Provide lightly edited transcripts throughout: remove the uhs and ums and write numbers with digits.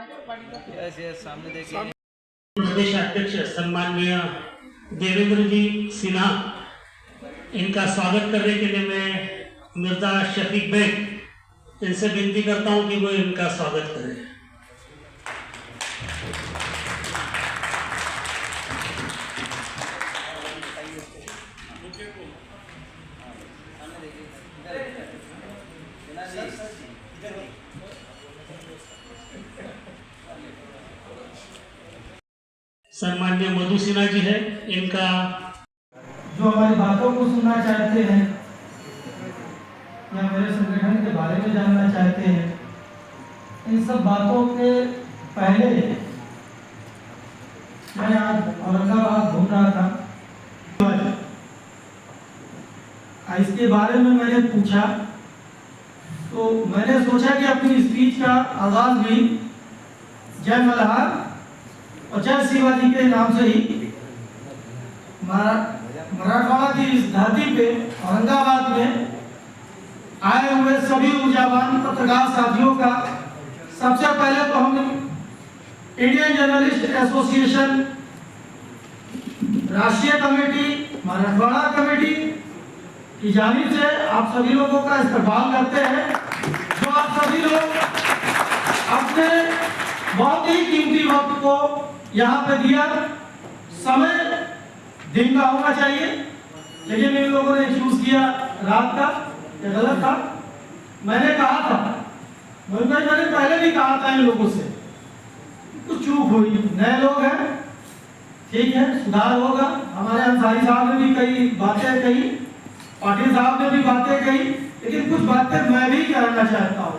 सामने देखिए। प्रदेश अध्यक्ष सम्माननीय देवेंद्र जी सिन्हा, इनका स्वागत करने के लिए मैं मिर्जा शफीक बेग इनसे विनती करता हूं कि वो इनका स्वागत करें। सम्माननीय मधु सिन्हा जी है, इनका जो हमारी बातों को सुनना चाहते हैं या मेरे संगठन के बारे में जानना चाहते हैं, इन सब बातों के पहले मैं आज औरंगाबाद घूम रहा था। इसके बारे में मैंने पूछा तो मैंने सोचा कि अपनी स्पीच का आगाज भी जय मल्हार और जय शिवाजी के नाम से ही मराठवाड़ा की इस धरती पे औरंगाबाद में आए हुए सभी ऊर्जावान पत्रकार साथियों का सबसे पहले तो हम इंडियन जर्नलिस्ट एसोसिएशन राष्ट्रीय कमेटी मराठवाड़ा कमेटी की जानिब से आप सभी लोगों का इस्तेमाल करते हैं, जो आप सभी लोग अपने बहुत ही कीमती वक्त को यहाँ पे दिया। समय दिन का होना चाहिए, लेकिन इन लोगों ने चूज किया रात का, ये गलत था। मैंने कहा था, मैंने पहले भी कहा था इन लोगों से, कुछ चूक हुई, नए लोग हैं, ठीक है, सुधार होगा। हमारे अंसारी साहब ने भी कई बातें कही, पाटिल साहब ने भी बातें कही, लेकिन कुछ बातें मैं भी कहना चाहता हूं।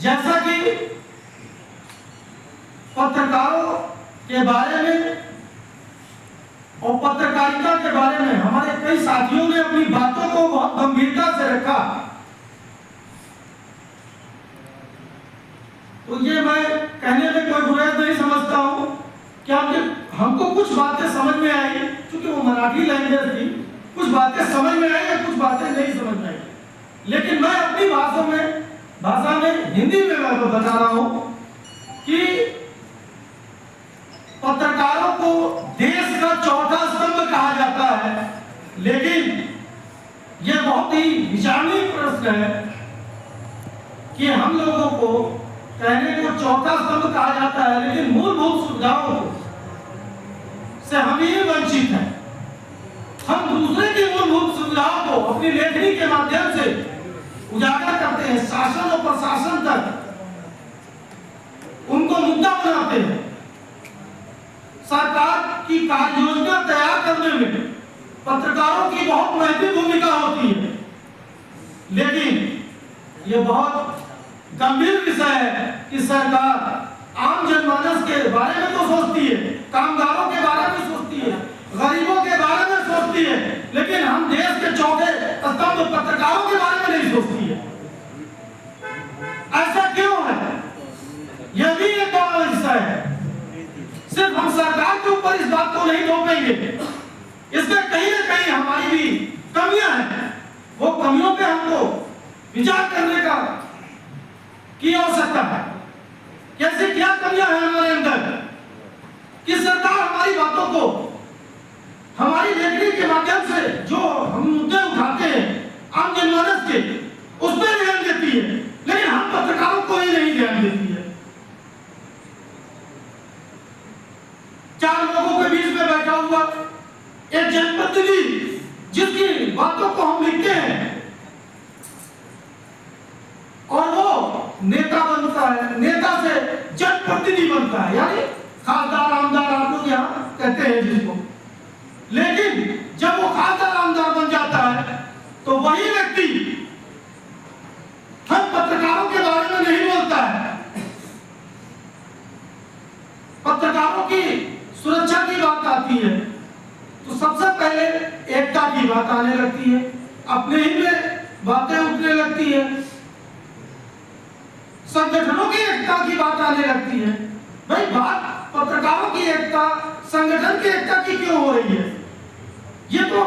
जैसा कि पत्रकारों के बारे में और पत्रकारिता के बारे में हमारे कई साथियों ने अपनी बातों को बहुत गंभीरता से रखा, तो ये मैं कहने में कोई बुराई नहीं समझता हूं, क्योंकि हमको कुछ बातें समझ में आई, क्योंकि वो मराठी लैंग्वेज थी, कुछ बातें समझ में आई या कुछ बातें नहीं समझ में आई, लेकिन मैं अपनी भाषा में हिंदी में मैं तो बता रहा हूं कि पत्रकारों को देश का चौथा स्तंभ कहा जाता है, लेकिन यह बहुत ही विचारणीय प्रश्न है कि हम लोगों को कहने को चौथा स्तंभ कहा जाता है, लेकिन मूलभूत सुविधाओं से हम ही वंचित हैं। हम दूसरे की मूलभूत सुविधाओं को अपनी लेखनी के माध्यम से उजागर करते हैं, शासन और प्रशासन तक उनको मुद्दा बनाते हैं। सरकार की कार्य योजना तैयार करने में पत्रकारों की बहुत महत्वपूर्ण भूमिका होती है, लेकिन यह बहुत गंभीर विषय है कि सरकार आम जनमानस के बारे में तो सोचती है, कामगारों के बारे में सोचती है, गरीबों के बारे में सोचती है, लेकिन हम देश के चौथे स्तंभ पत्रकारों के बारे में नहीं सोचती है। ऐसा क्यों है? यह भी एक बड़ा विषय है। सिर्फ हम सरकार के ऊपर इस बात को नहीं थोपेंगे, इसमें कहीं ना कहीं हमारी भी कमियां हैं। वो कमियों पे हमको विचार करने की आवश्यकता है। कैसे क्या कमियां हैं हमारे अंदर कि सरकार हमारी बातों को हमारी लेखनी के माध्यम से जो हम मुद्दे उठाते हैं आम जनमानस के, उस पर ध्यान देती है, लेकिन हम पत्रकारों को ही नहीं ध्यान देती है। चार लोगों के बीच में बैठा हुआ एक जनप्रतिनिधि जिसकी बातों को हम लिखते हैं और वो नेता बनता है, नेता से जनप्रतिनिधि बनता है, यानी खासदार आमदार आप लोग यहाँ कहते हैं जिसको, लेकिन जब वो खासदार आमदार बन जाता है तो वही व्यक्ति हम पत्रकारों के बारे में नहीं बोलता है। पत्रकारों की सुरक्षा की बात आती है तो सबसे पहले एकता की बात आने लगती है, अपने ही में बातें उठने लगती है, संगठनों की एकता की बात आने लगती है। भाई बात पत्रकारों की एकता, संगठन की एकता की क्यों हो रही है? ये तो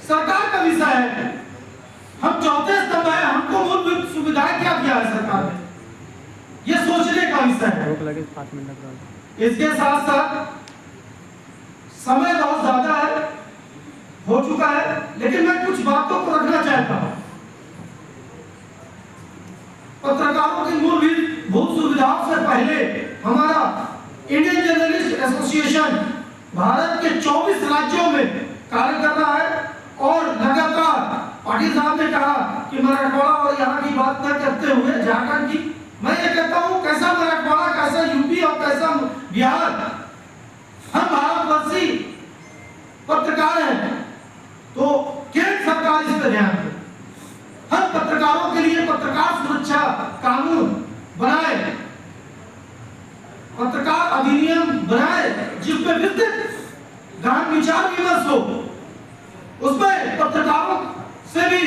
सरकार का विषय है। हम चौथे स्तंभ है, हमको मूलभूत सुविधाएं क्या दिया है सरकार ने? रोक लगे 5 मिनट बाद। इसके साथ साथ समय बहुत ज्यादा है, हो चुका है, लेकिन मैं कुछ बातों को रखना चाहता हूं। पत्रकारों की मूलभूत सुविधाओं से पहले हमारा इंडियन जर्नलिस्ट एसोसिएशन भारत के 24 राज्यों में कार्य कर रहा है और लगातार पाटिल साहब ने कहा कि मराठवाड़ा और यहाँ की बात न करते हुए झारखंड की, मैं ये कहता हूँ कैसा मराठवाड़ा, कैसा यूपी और कैसा बिहार, हम भारतवर्षी पत्रकार हैं, तो केंद्र सरकार इस पर ध्यान दे। हम पत्रकारों के लिए पत्रकार सुरक्षा कानून बनाए, पत्रकार अधिनियम बनाए जिसमें विस्तृत गहन विचार विमर्श हो, उसमें पत्रकारों से भी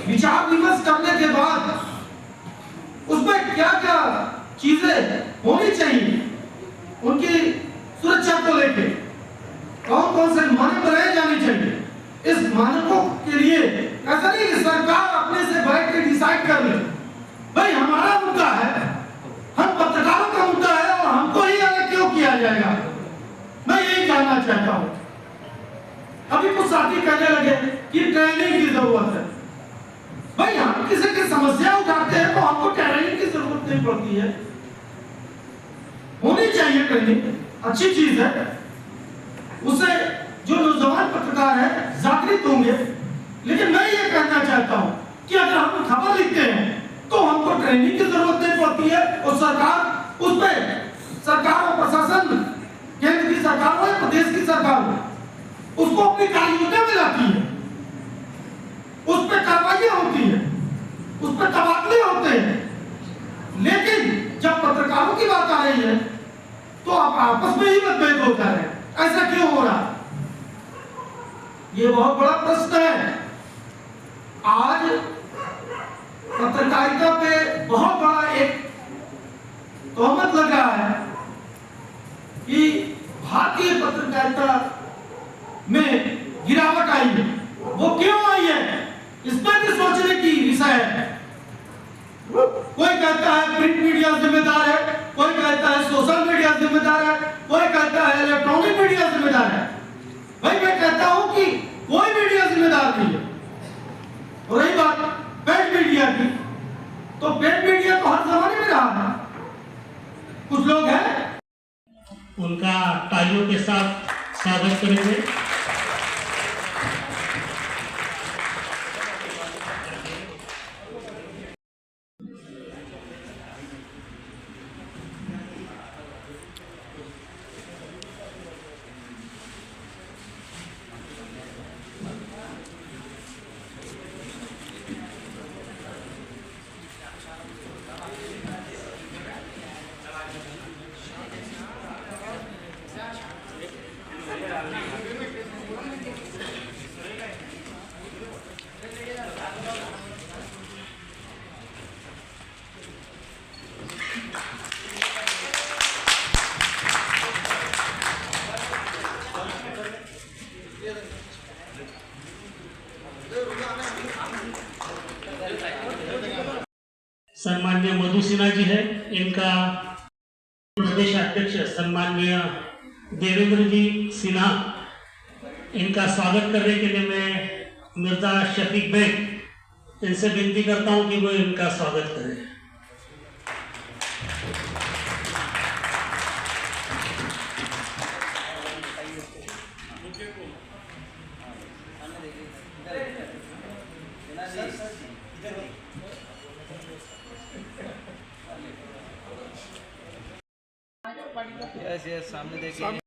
विचार विमर्श करने के बाद उसमें क्या क्या चीजें होनी चाहिए, उनकी सुरक्षा को लेकर कौन कौन से मानक बनाए जाने चाहिए, इस मानकों के लिए ऐसा नहीं कि सरकार अपने से बैठ के डिसाइड कर ले। भाई हमारा मुद्दा है, हम पत्रकारों का मुद्दा है और हमको ही अलग क्यों किया जाएगा, मैं यही जानना चाहता हूँ। अभी कुछ साथी कहने लगे कि ट्रेनिंग की जरूरत है। भाई हम किसी की समस्या उठाते हैं तो हमको ट्रेनिंग की जरूरत नहीं पड़ती है, होनी चाहिए ट्रेनिंग, अच्छी चीज है, उससे जो नौजवान पत्रकार है जागृत होंगे। लेकिन मैं ये कहना चाहता हूं कि अगर हम खबर लिखते हैं तो हमको ट्रेनिंग की जरूरत नहीं पड़ती है और सरकार उस पर, सरकार और प्रशासन, केंद्र की सरकार हो या प्रदेश की सरकार हो, उसको अपनी कार्ययोजना में लाती है, उस पर कार्रवाइयां होती है, उस पर तबादले होते हैं। लेकिन जब पत्रकारों की बात आ रही है तो आप आपस में ही मतभेद हो जा रहे हैं, ऐसा क्यों हो रहा? ये बहुत बड़ा प्रश्न है। आज पत्रकारिता पे बहुत बड़ा एक तोहमत लग रहा है कि भारतीय पत्रकारिता में गिरावट आई है। वो क्यों आई है, इस पर भी सोचने की विषय है। कोई कहता है प्रिंट मीडिया जिम्मेदार है, कोई कहता है सोशल मीडिया जिम्मेदार है, कोई कहता है इलेक्ट्रॉनिक मीडिया जिम्मेदार है। भाई मैं कहता हूं कि कोई मीडिया जिम्मेदार नहीं है। और रही बात प्रिंट मीडिया की, तो प्रिंट मीडिया तो हर जमाने में रहा है। कुछ लोग हैं, उनका तालियों के साथ स्वागत करेंगे। सम्माननीय मधु सिन्हा जी है, इनका प्रदेश अध्यक्ष सम्माननीय देवेंद्र जी सिन्हा, इनका स्वागत करने के लिए मैं मिर्जा शफीक बेग इनसे विनती करता हूं कि वो इनका स्वागत करें। यस यस, सामने देखिए।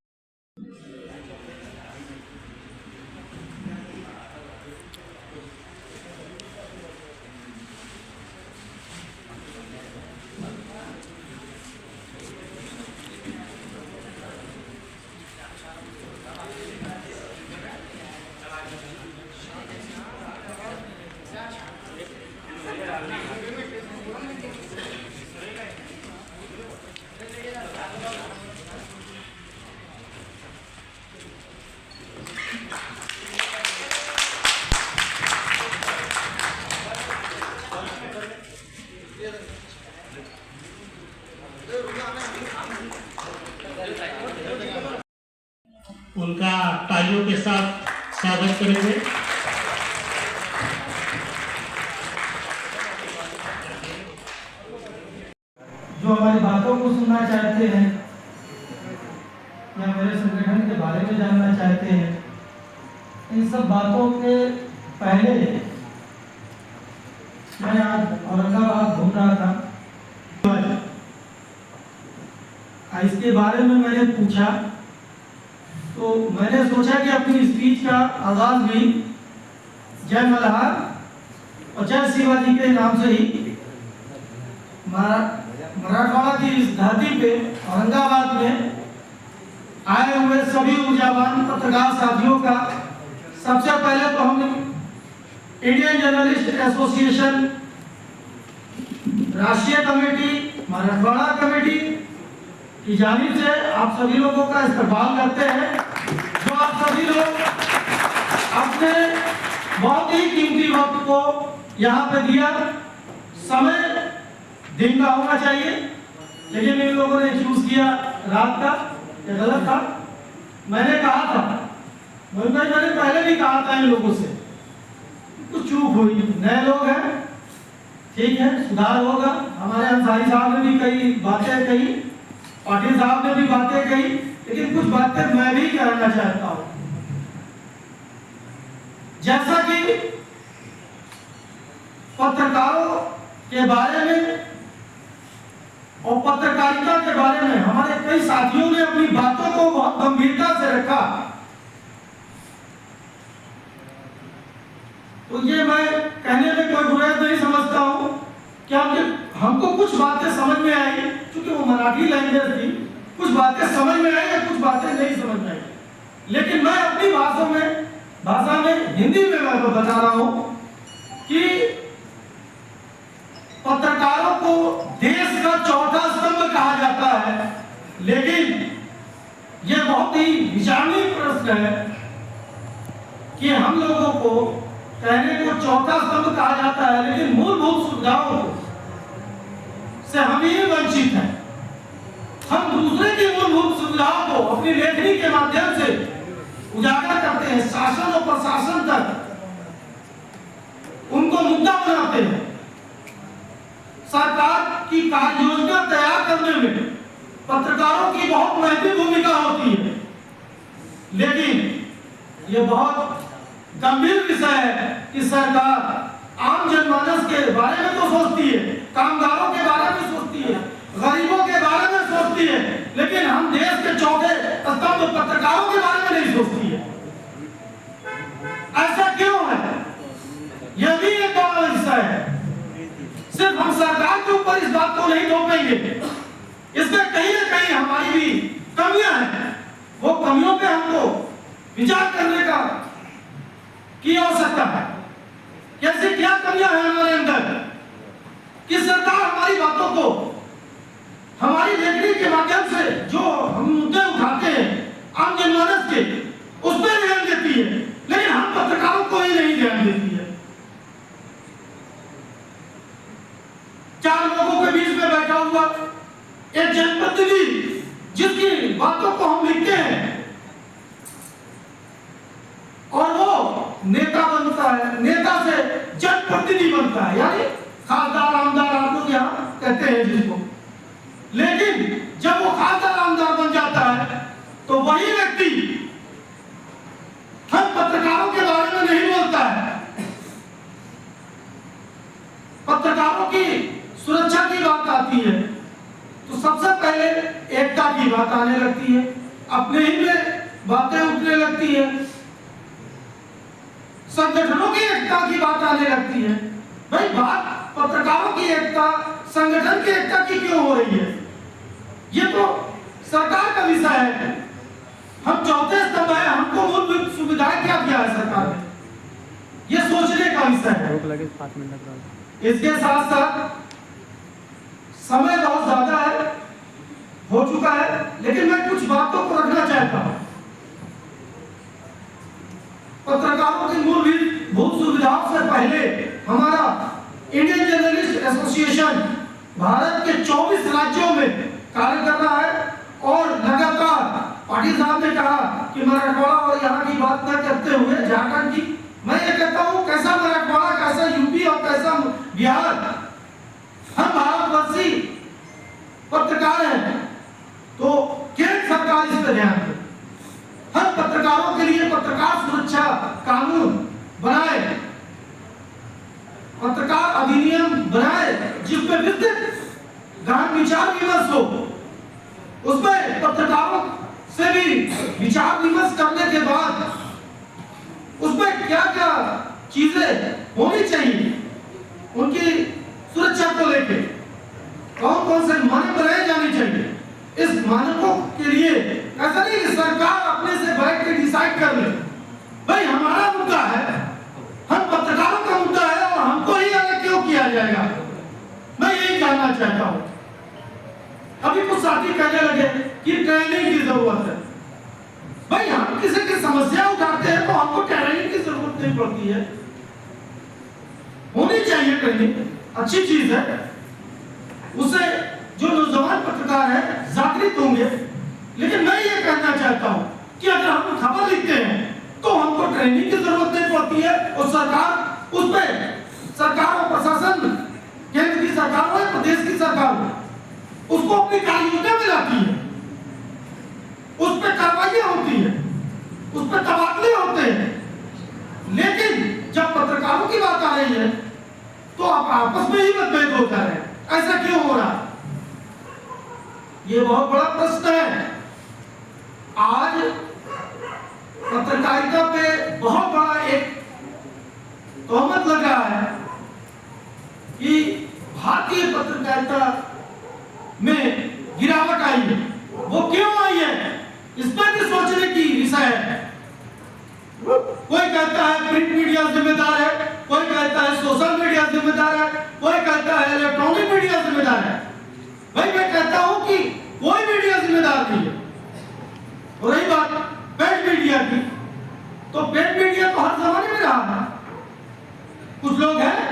उनका तालियों के साथ स्वागत करेंगे। जो हमारी बातों को सुनना चाहते हैं या मेरे संगठन के बारे में जानना चाहते हैं, इन सब बातों के पहले मैं आज औरंगाबाद घूम रहा था। इसके बारे में मैंने पूछा तो मैंने सोचा कि अपनी स्पीच का आगाज भी जय मल्हार और जय शिवाजी के नाम से ही मराठवाड़ा की इस धरती पे औरंगाबाद में आए हुए सभी ऊर्जावान पत्रकार साथियों का सबसे पहले तो हम इंडियन जर्नलिस्ट एसोसिएशन राष्ट्रीय कमेटी मराठवाड़ा कमेटी की जानिब से आप सभी लोगों का इस्तेमाल करते हैं, जो आप सभी लोग अपने बहुत ही कीमती वक्त को यहाँ पे दिया। समय दिन का होना चाहिए, लेकिन इन लोगों ने चूज किया रात का, ये गलत था। मैंने कहा था, मैंने पहले भी कहा था इन लोगों से, कुछ चूक हुई, नए लोग हैं, ठीक है, सुधार होगा। हमारे अंसारी साहब ने भी कई बातें कही, पाटिल साहब ने भी बातें कही, लेकिन कुछ बातें मैं भी कहना चाहता हूं। जैसा कि पत्रकारों के बारे में और पत्रकारिता के बारे में हमारे कई साथियों ने अपनी बातों को बहुत गंभीरता से रखा, तो ये मैं कहने में कोई बुराई नहीं समझता हूं कि हमको कुछ बातें समझ में आई, क्योंकि वो मराठी लैंग्वेज थी, कुछ बातें समझ में आई या कुछ बातें नहीं समझ में आई, लेकिन मैं अपनी भाषा में हिंदी में मैं तो बता रहा हूं कि पत्रकारों को देश का चौथा स्तंभ कहा जाता है, लेकिन यह बहुत ही विचारणीय प्रश्न है कि हम लोगों को कहने को चौथा स्तंभ कहा जाता है, लेकिन मूलभूत सुविधाओं से हम ही वंचित हैं। हम दूसरे की मूलभूत सुविधाओं को अपनी लेखनी के माध्यम से उजागर करते हैं, शासन और प्रशासन तक उनको मुद्दा बनाते हैं। सरकार की कार्य योजना तैयार करने में पत्रकारों की बहुत महत्वपूर्ण भूमिका होती है, लेकिन यह बहुत गंभीर विषय है कि सरकार आम जनमानस के बारे में तो सोचती है, कामगारों के बारे में सोचती है, गरीबों के बारे में सोचती है, लेकिन हम देश के चौथे स्तंभ पत्रकारों के बारे में नहीं सोचती है। ऐसा क्यों है? यह भी एक बड़ा विषय है। सिर्फ हम सरकार के ऊपर इस बात को नहीं थोपेंगे, इसमें कहीं ना कहीं हमारी भी कमियां हैं। वो कमियों पे हमको विचार करने की आवश्यकता है। कैसे क्या कमियां हैं हमारे अंदर कि सरकार हमारी बातों को हमारी लेखनी के माध्यम से जो हम मुद्दे उठाते हैं आम जनमानस के, उस पर ध्यान देती है, लेकिन हम पत्रकारों को ही नहीं ध्यान देती है। चार लोगों के बीच में बैठा हुआ एक जनप्रतिनिधि जिसकी बातों को हम लिखते हैं और वो नेता बनता है, नेता से जनप्रतिनिधि बनता है, यानी खासदार आमदार आप लोग यहाँ कहते हैं जिसको। लेकिन जब वो खासदार आमदार बन जाता है तो वही व्यक्ति हम पत्रकारों के बारे में नहीं बोलता है। पत्रकारों की सुरक्षा की बात आती है तो सबसे पहले एकता की बात आने लगती है, अपने ही में बातें उठने लगती है, संगठनों की एकता की बात आने लगती है। भाई बात पत्रकारों की एकता, संगठन की एकता की क्यों हो रही है? ये तो सरकार का विषय है। हम चौथे स्तंभ है, हमको मूलभूत सुविधाएं क्या दिया है सरकार ने, ये सोचने का विषय है। इसके साथ साथ समय बहुत ज्यादा है, हो चुका है, लेकिन मैं कुछ बातों को रखना चाहता हूं। पत्रकारों की मूलभूत सुविधाओं से पहले हमारा इंडियन जर्नलिस्ट एसोसिएशन भारत के 24 राज्यों में कार्य कर रहा है और लगातार पाटिल साहब ने कहा कि मराठवाड़ा और यहाँ की बात न करते हुए झारखंड की, मैं ये कहता हूँ कैसा मराठवाड़ा, कैसा यूपी और कैसा बिहार। हम भारतवर्षी पत्रकार हैं तो केंद्र सरकार इस पर ध्यान दे। हम पत्रकारों के लिए पत्रकार सुरक्षा कानून बनाए, पत्रकार अधिनियम बनाए जिसमें विस्तृत गहन विचार विमर्श हो। उसमें पत्रकारों से भी विचार विमर्श करने के बाद उसमें क्या क्या चीजें होनी चाहिए, उनकी सुरक्षा को लेकर कौन कौन से मानक बनाए जाने चाहिए। इस मानकों के लिए ऐसा नहीं कि सरकार अपने से बैठ के डिसाइड कर ले। भाई हमारा मुद्दा है, हम पत्रकारों का मुद्दा है और हमको ही अलग क्यों किया जाएगा। मैं यही जानना चाहता हूँ। अभी कुछ साथी कहने लगे कि ट्रेनिंग की जरूरत है। भाई हम किसी की समस्या उठाते हैं तो हमको ट्रेनिंग की जरूरत नहीं पड़ती है, होनी चाहिए ट्रेनिंग, अच्छी चीज है। उससे जो नौजवान पत्रकार है जागृत होंगे। लेकिन मैं ये कहना चाहता हूँ कि अगर हम खबर लिखते हैं तो हमको ट्रेनिंग की जरूरत नहीं पड़ती है और सरकार उस पर, सरकार और प्रशासन, केंद्र की सरकार हो या प्रदेश की सरकार हो, उसको अपनी कार्ययोजना में लाती है, उस पर कार्रवाइयां होती है, उस पर तबादले होते हैं। लेकिन जब पत्रकारों की बात आ रही है तो आप आपस में ही मतभेद हो जा रहे हैं। ऐसा क्यों हो रहा? ये बहुत बड़ा प्रश्न है। आज पत्रकारिता पे बहुत बड़ा एक तोहमत लग रहा है कि भारतीय पत्रकारिता में गिरावट आई है। वो क्यों आई है, इस पर भी सोचने की विषय है। कोई कहता है प्रिंट मीडिया जिम्मेदार है, कोई कहता है सोशल मीडिया जिम्मेदार है, कोई कहता है इलेक्ट्रॉनिक मीडिया जिम्मेदार है। भाई मैं कहता हूं कि कोई मीडिया जिम्मेदार नहीं है। और रही बात प्रिंट मीडिया की, तो प्रिंट मीडिया तो हर जमाने में रहा है। कुछ लोग हैं